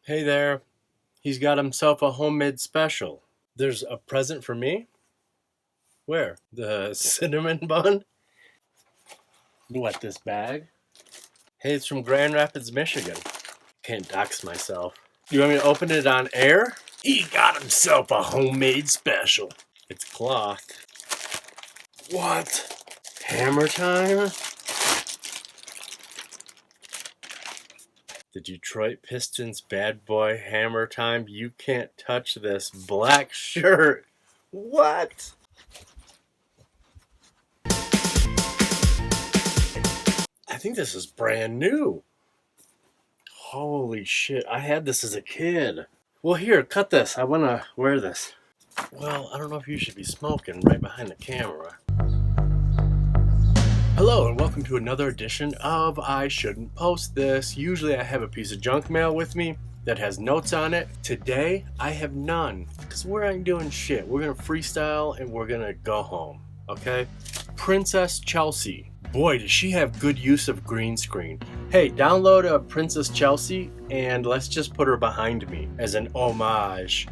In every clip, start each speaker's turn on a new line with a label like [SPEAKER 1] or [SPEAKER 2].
[SPEAKER 1] Hey there. He's got himself a homemade special. There's a present for me? Where? The cinnamon bun? What, this bag? Hey, it's from Grand Rapids, Michigan. Can't dox myself. You want me to open it on air? He got himself a homemade special. It's cloth. What? Hammertime? The Detroit Pistons bad boy Hammertime. You can't touch this black shirt. What? I think this is brand new. Holy shit, I had this as a kid. Well, here, cut this. I want to wear this. Well, I don't know if you should be smoking right behind the camera. Hello, and welcome to another edition of I Shouldn't Post This. Usually I have a piece of junk mail with me that has notes on it. Today, I have none, because we ain't doing shit. We're going to freestyle, and we're going to go home, okay? Princess Chelsea. Boy, does she have good use of green screen. Hey, download a Princess Chelsea, and let's just put her behind me as an homage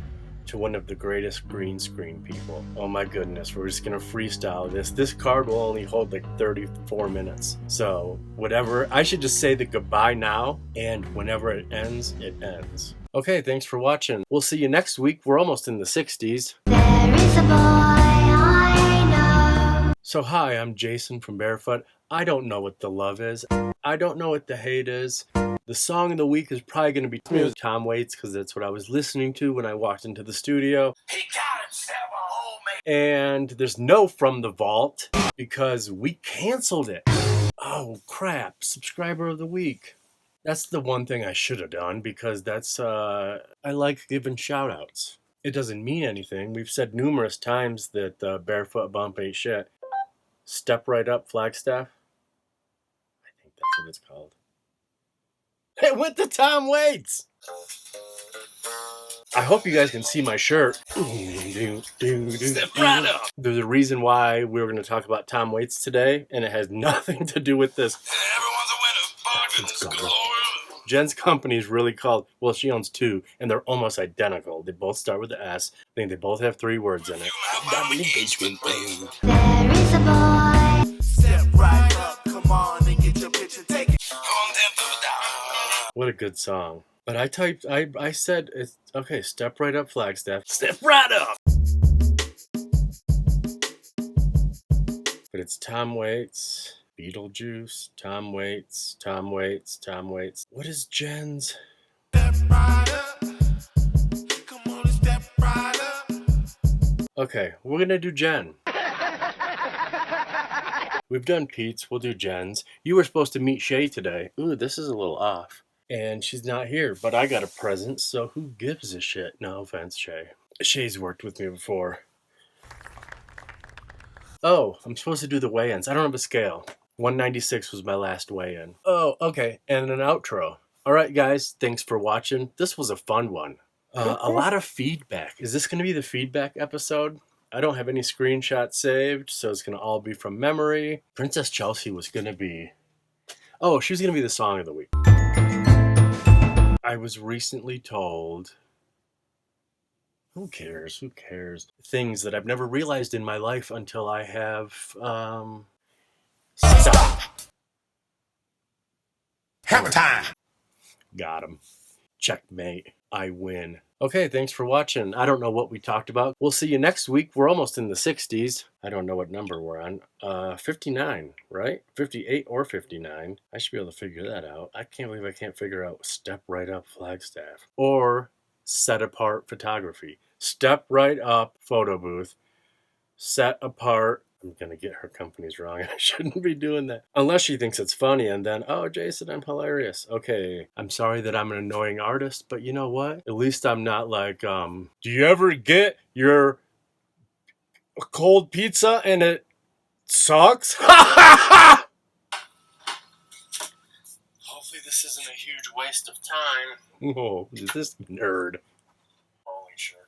[SPEAKER 1] to one of the greatest green screen people. Oh my goodness, we're just gonna freestyle this. This card will only hold like 34 minutes. So whatever, I should just say the goodbye now, and whenever it ends, it ends. Okay, thanks for watching. We'll see you next week. We're almost in the 60s.
[SPEAKER 2] There is a boy I know.
[SPEAKER 1] So hi, I'm Jason from Barefoot. I don't know what the love is. I don't know what the hate is. The song of the week is probably going to be Tom Waits, because that's what I was listening to when I walked into the studio. He got himself a homemade. And there's no From the Vault, because we canceled it. Oh crap, subscriber of the week. That's the one thing I should have done, because that's, I like giving shout outs. It doesn't mean anything. We've said numerous times that Barefoot Bump ain't shit. Step Right Up Flagstaff. I think that's what it's called. It went to Tom Waits. I hope you guys can see my shirt. Step right up. There's a reason why we were going to talk about Tom Waits today, and it has nothing to do with this. Everyone's a winner. Jen's company is really called, well, she owns two, and they're almost identical. They both start with the S. I think they both have 3 words in it.
[SPEAKER 2] There is a boy.
[SPEAKER 3] Step right up, come on and get your picture taken.
[SPEAKER 1] What a good song. But I said, it's okay, Step Right Up Flagstaff. Step right up! But it's Tom Waits, Beetlejuice, Tom Waits, Tom Waits, Tom Waits. What is Jen's?
[SPEAKER 3] Step right up. Come on and step right up.
[SPEAKER 1] Okay, we're gonna do Jen. We've done Pete's, we'll do Jen's. You were supposed to meet Shay today. Ooh, this is a little off. And she's not here, but I got a present, so who gives a shit? No offense, Shay. Shay's worked with me before. Oh, I'm supposed to do the weigh-ins. I don't have a scale. 196 was my last weigh-in. Oh, okay, and an outro. All right, guys, thanks for watching. This was a fun one. A lot of feedback. Is this going to be the feedback episode? I don't have any screenshots saved, so it's going to all be from memory. Princess Chelsea was going to be... Oh, she was going to be the song of the week. I was recently told... Who cares? Who cares? Things that I've never realized in my life until I have... Stop!
[SPEAKER 3] Hammertime.
[SPEAKER 1] Got him. Checkmate. I win. Okay, thanks for watching. I don't know what we talked about. We'll see you next week. We're almost in the 60s. I don't know what number we're on. 59, right? 58 or 59. I should be able to figure that out. I can't believe I can't figure out Step Right Up Flagstaff. Or Set Apart Photography. Step Right Up Photo Booth. Set Apart... I'm going to get her companies wrong. I shouldn't be doing that. Unless she thinks it's funny and then, oh, Jason, I'm hilarious. Okay, I'm sorry that I'm an annoying artist, but you know what? At least I'm not like, do you ever get your cold pizza and it sucks? Hopefully this isn't a huge waste of time. Oh, this nerd. Holy shit.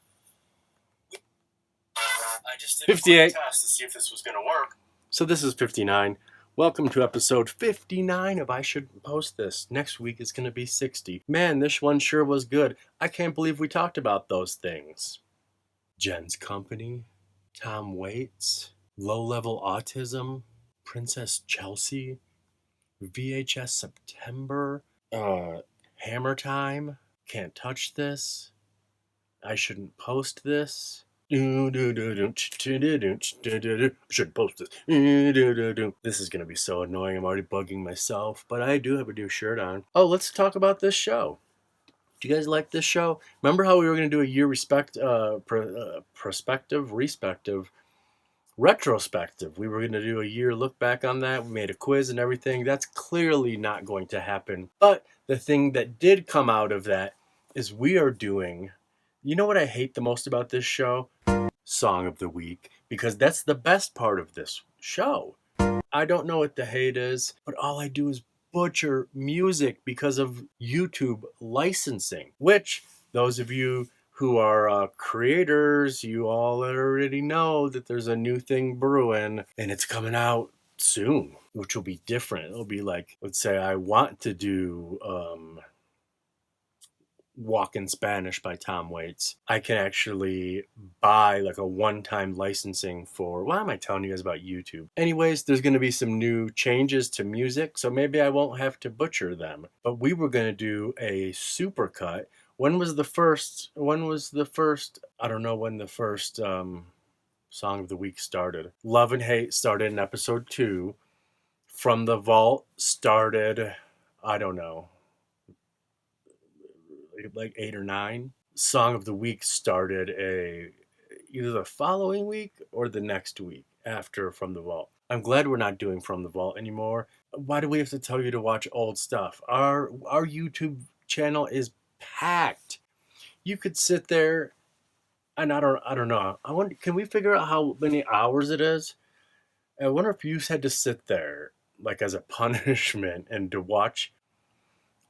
[SPEAKER 1] I just did 58 a test to see if this was going to work. So this is 59. Welcome to episode 59 of I Shouldn't Post This. Next week is going to be 60. Man, this one sure was good. I can't believe we talked about those things. Jen's Company, Tom Waits, Low-Level Autism, Princess Chelsea, VHS September, Hammertime, Can't Touch This, I Shouldn't Post This. Should post this. This is gonna be so annoying. I'm already bugging myself, but I do have a new shirt on. Oh, let's talk about this show. Do you guys like this show? Remember how we were gonna do a year retrospective? We were gonna do a year look back on that. We made a quiz and everything. That's clearly not going to happen. But the thing that did come out of that is we are doing. You know what I hate the most about this show? Song of the Week, because that's the best part of this show. I don't know what the hate is, but all I do is butcher music because of YouTube licensing, which those of you who are creators, you all already know that there's a new thing brewing and it's coming out soon, which will be different. It'll be like, let's say I want to do Walk in Spanish by Tom Waits. I can actually buy like a one-time licensing for, why am I telling you guys about YouTube? Anyways, there's going to be some new changes to music, so maybe I won't have to butcher them. But we were going to do a supercut. When was the first, I don't know when the first Song of the Week started. Love and Hate started in episode 2. From the Vault started, I don't know, like 8 or 9. Song of the Week started either the following week or the next week after From the Vault. I'm glad we're not doing From the Vault anymore. Why do we have to tell you to watch old stuff? Our YouTube channel is packed. You could sit there and I don't know. I wonder, can we figure out how many hours it is? I wonder if you had to sit there like as a punishment and to watch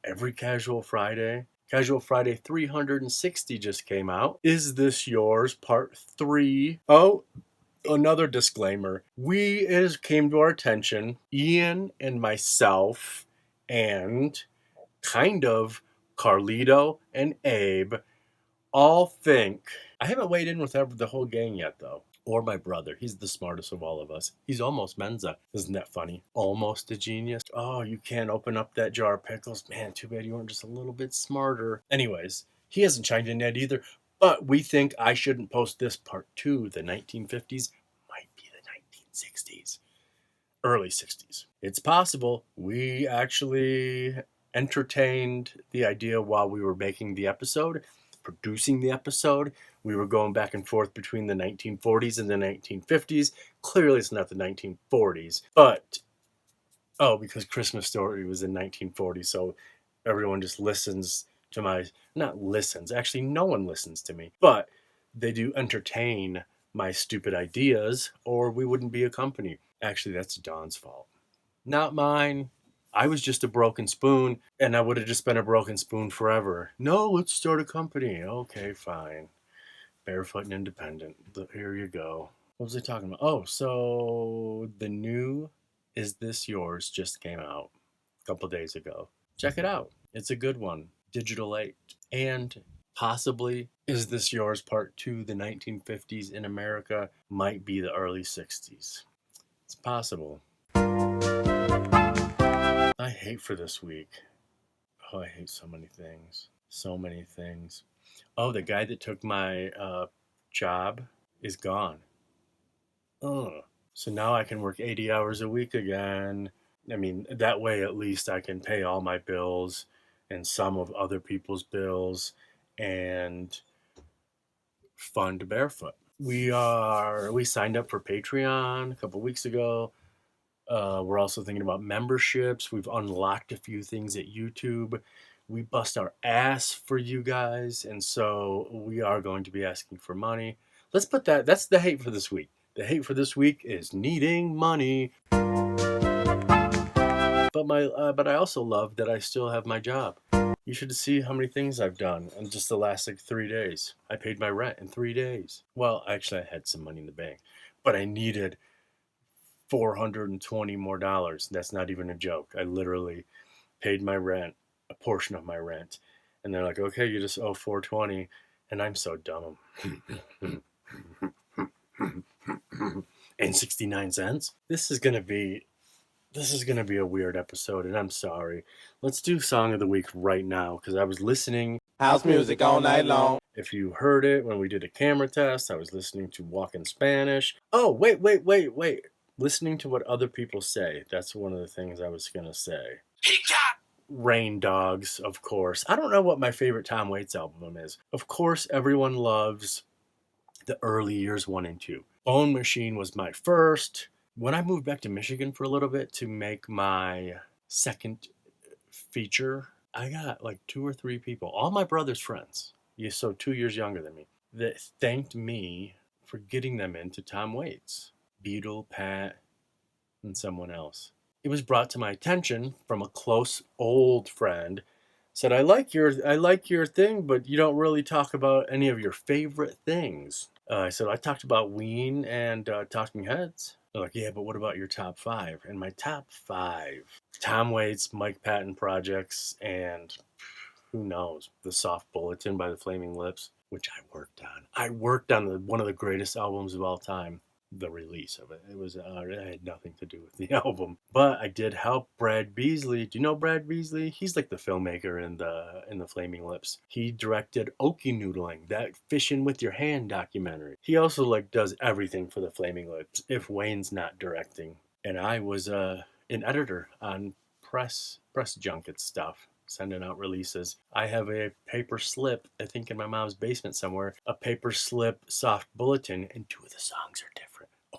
[SPEAKER 1] every Casual Friday. Casual Friday 360 just came out. Is This Yours? Part 3. Oh, another disclaimer. It came to our attention, Ian and myself and kind of Carlito and Abe all think, I haven't weighed in with the whole gang yet though. Or my brother. He's the smartest of all of us. He's almost Mensa. Isn't that funny? Almost a genius. Oh, you can't open up that jar of pickles. Man, too bad you weren't just a little bit smarter. Anyways, he hasn't chimed in yet either. But we think I Shouldn't Post This Part 2. The 1950s might be the 1960s. Early 60s. It's possible. We actually entertained the idea while we were making the episode, producing the episode. We were going back and forth between the 1940s and the 1950s. Clearly, it's not the 1940s, but because Christmas Story was in 1940, so everyone just listens to not listens. Actually, no one listens to me, but they do entertain my stupid ideas, or we wouldn't be a company. Actually, that's Dawn's fault, not mine. I was just a broken spoon, and I would have just been a broken spoon forever. No, let's start a company. Okay, fine. Barefoot and Independent. Here you go. What was I talking about? Oh, so the new Is This Yours just came out a couple days ago. Check it out. It's a good one. Digital 8. And possibly Is This Yours Part 2, the 1950s in America might be the early 60s. It's possible. I hate for this week. Oh, I hate so many things. So many things. Oh, the guy that took my job is gone. Ugh. So now I can work 80 hours a week again. I mean, that way at least I can pay all my bills and some of other people's bills and fund Barefoot. We signed up for Patreon a couple weeks ago. We're also thinking about memberships. We've unlocked a few things at YouTube. We bust our ass for you guys, and so we are going to be asking for money. Let's put that's the hate for this week. The hate for this week is needing money. But I also love that I still have my job. You should see how many things I've done in just the last 3 days. I paid my rent in 3 days. Well, actually I had some money in the bank, but I needed $420 more. That's not even a joke. I literally paid my rent, a portion of my rent. And they're like, okay, you just owe 420. And I'm so dumb. And 69 cents. This is gonna be a weird episode, and I'm sorry. Let's do song of the week right now, because I was listening.
[SPEAKER 4] House music all night long.
[SPEAKER 1] If you heard it when we did a camera test, I was listening to Walk in Spanish. Oh, wait. Listening to what other people say. That's one of the things I was gonna say.
[SPEAKER 3] He got
[SPEAKER 1] Rain Dogs, of course. I don't know what my favorite Tom Waits album is. Of course, everyone loves the early years 1 and 2. Bone Machine was my first. When I moved back to Michigan for a little bit to make my second feature, I got like 2 or 3 people, all my brother's friends, so 2 years younger than me, that thanked me for getting them into Tom Waits. Beetle, Pat, and someone else. It was brought to my attention from a close old friend. Said, I like your thing, but you don't really talk about any of your favorite things. I said, I talked about Ween and Talking Heads. They're like, yeah, but what about your top 5? And my top 5, Tom Waits, Mike Patton projects, and who knows, The Soft Bulletin by the Flaming Lips, which I worked on. I worked on one of the greatest albums of all time. The release of it. It had nothing to do with the album, but I did help Brad Beasley. Do you know Brad Beasley? He's like the filmmaker in the Flaming Lips. He directed Okie Noodling, that Fishing with Your Hand documentary. He also like does everything for the Flaming Lips if Wayne's not directing. And I was an editor on press junket stuff, sending out releases. I have a paper slip, I think in my mom's basement somewhere, a paper slip Soft Bulletin, and 2 of the songs are different.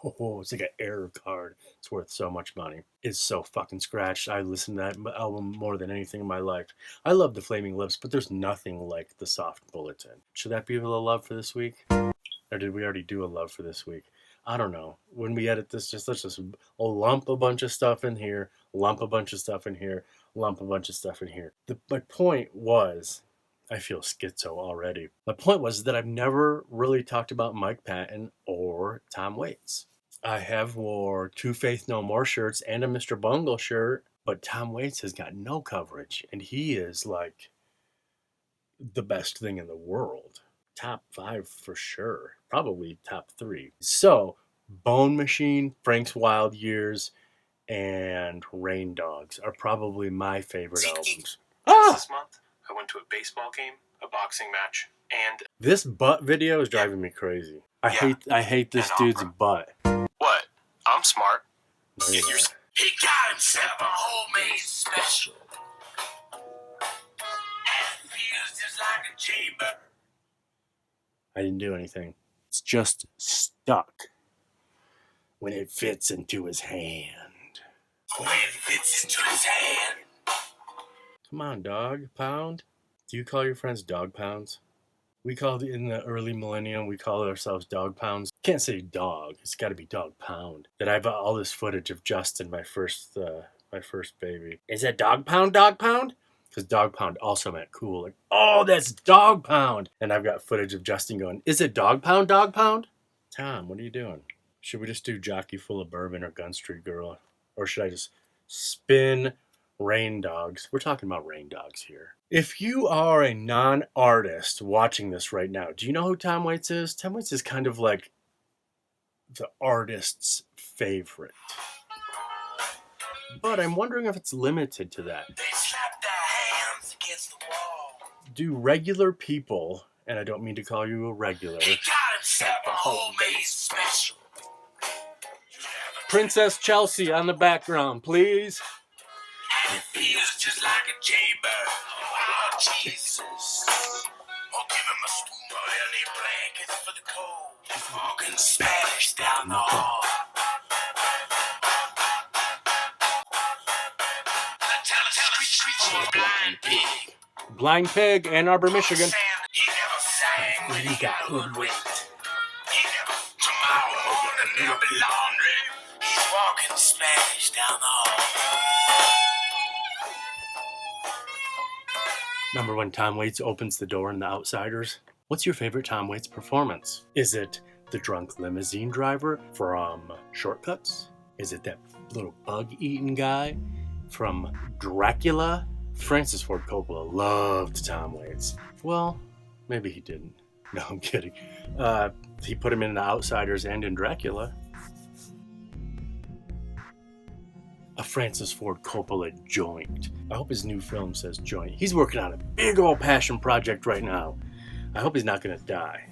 [SPEAKER 1] Oh, it's like an error card. It's worth so much money. It's so fucking scratched. I listened to that album more than anything in my life. I love the Flaming Lips, but there's nothing like the Soft Bulletin. Should that be a little love for this week? Or did we already do a love for this week? I don't know. When we edit this, let's just lump a bunch of stuff in here, lump a bunch of stuff in here, lump a bunch of stuff in here. My point was, I feel schizo already. My point was that I've never really talked about Mike Patton or Tom Waits. I have wore 2 Faith No More shirts and a Mr. Bungle shirt, but Tom Waits has got no coverage, and he is like the best thing in the world. Top 5 for sure. Probably top 3. So, Bone Machine, Frank's Wild Years, and Rain Dogs are probably my favorite albums.
[SPEAKER 5] This month, I went to a baseball game, a boxing match, and
[SPEAKER 1] This butt video is driving me crazy. I hate this dude's butt.
[SPEAKER 5] what? I'm smart.
[SPEAKER 1] No, you're not.
[SPEAKER 3] he got himself a homemade special. And feels just like a chamber.
[SPEAKER 1] I didn't do anything. It's just stuck when it fits into his hand.
[SPEAKER 3] When it fits into his hand.
[SPEAKER 1] Come on, dog pound. Do you call your friends dog pounds? In the early millennium, we called ourselves dog pounds. Can't say dog. It's got to be dog pound. That I've got all this footage of Justin, my first baby. Is it dog pound? Dog pound? Because dog pound also meant cool. Like, oh, that's dog pound. And I've got footage of Justin going, is it dog pound? Dog pound? Tom, what are you doing? Should we just do Jockey Full of Bourbon or Gun Street Girl? Or should I just spin Rain Dogs? We're talking about Rain Dogs here. If you are a non-artist watching this right now, do you know who Tom Waits is? Tom Waits is kind of like the artist's favorite. But I'm wondering if it's limited to that.
[SPEAKER 3] They slap their hands against the wall.
[SPEAKER 1] Do regular people, and I don't mean to call you a regular,
[SPEAKER 3] He got himself a homemade special.
[SPEAKER 1] Princess Chelsea on the background, please.
[SPEAKER 3] And it feels just like a chamber. Oh, Jesus. Or give him a spoon or any blankets for the cold. He's walking Spanish down the hall. Tell us, blind pig.
[SPEAKER 1] Blind Pig, Ann Arbor, Michigan.
[SPEAKER 3] He never sang when he got hoodwinked. He never, tomorrow morning there'll be laundry. He's walking Spanish down the hall.
[SPEAKER 1] Remember when Tom Waits opens the door in The Outsiders? What's your favorite Tom Waits performance? Is it the drunk limousine driver from Shortcuts? Is it that little bug-eating guy from Dracula? Francis Ford Coppola loved Tom Waits. Well, maybe he didn't. No, I'm kidding. He put him in The Outsiders and in Dracula. A Francis Ford Coppola joint. I hope his new film says joint. He's working on a big old passion project right now. I hope he's not going to die.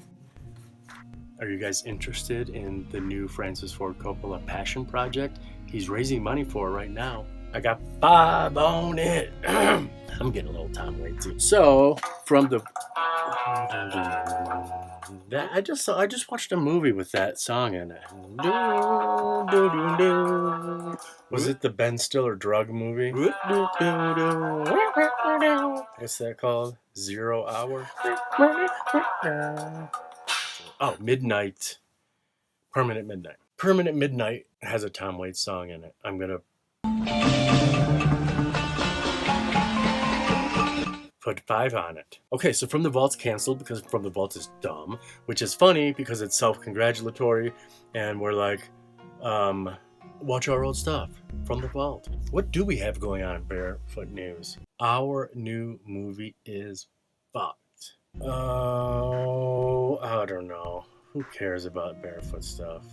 [SPEAKER 1] Are you guys interested in the new Francis Ford Coppola passion project? He's raising money for it right now. I got 5 on it. I'm getting a little Tom Waitsy. So, from the... I just watched a movie with that song in it. Was it the Ben Stiller drug movie? What's that called? 0 Hour? Oh, Midnight. Permanent Midnight. Permanent Midnight has a Tom Waits song in it. I'm gonna put 5 on it. Okay, so From the Vault's canceled because From the Vault is dumb, which is funny because it's self-congratulatory, and we're like, watch our old stuff. From the Vault. What do we have going on in Barefoot News? Our new movie is fucked. Oh, I don't know. Who cares about Barefoot stuff?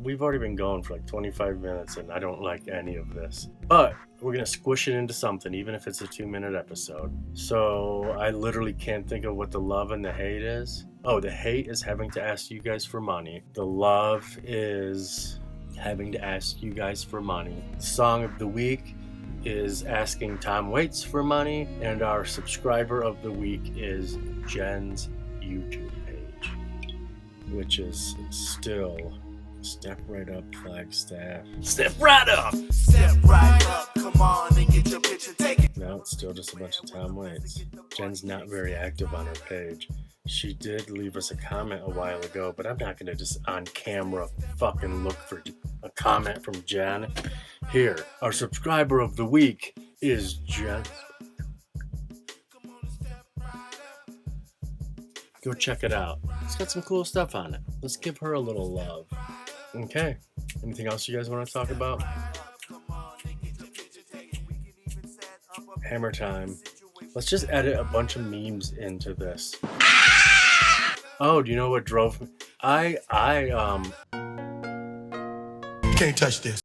[SPEAKER 1] We've already been going for like 25 minutes and I don't like any of this. But we're going to squish it into something, even if it's a 2-minute episode. So I literally can't think of what the love and the hate is. Oh, the hate is having to ask you guys for money. The love is having to ask you guys for money. The song of the week is asking Tom Waits for money. And our subscriber of the week is Jen's YouTube page, which is still Step Right Up Flagstaff. Step right up!
[SPEAKER 3] Step right up, come on and get your picture taken.
[SPEAKER 1] No, it's still just a bunch of Tom Waits. Jen's not very active on her page. She did leave us a comment a while ago, but I'm not going to just on camera fucking look for a comment from Jen. Here, our subscriber of the week is Jen. Go check it out. It's got some cool stuff on it. Let's give her a little love. Okay. Anything else you guys want to talk about? Hammertime. Let's just edit a bunch of memes into this. Oh, do you know what drove me?
[SPEAKER 3] Can't touch this.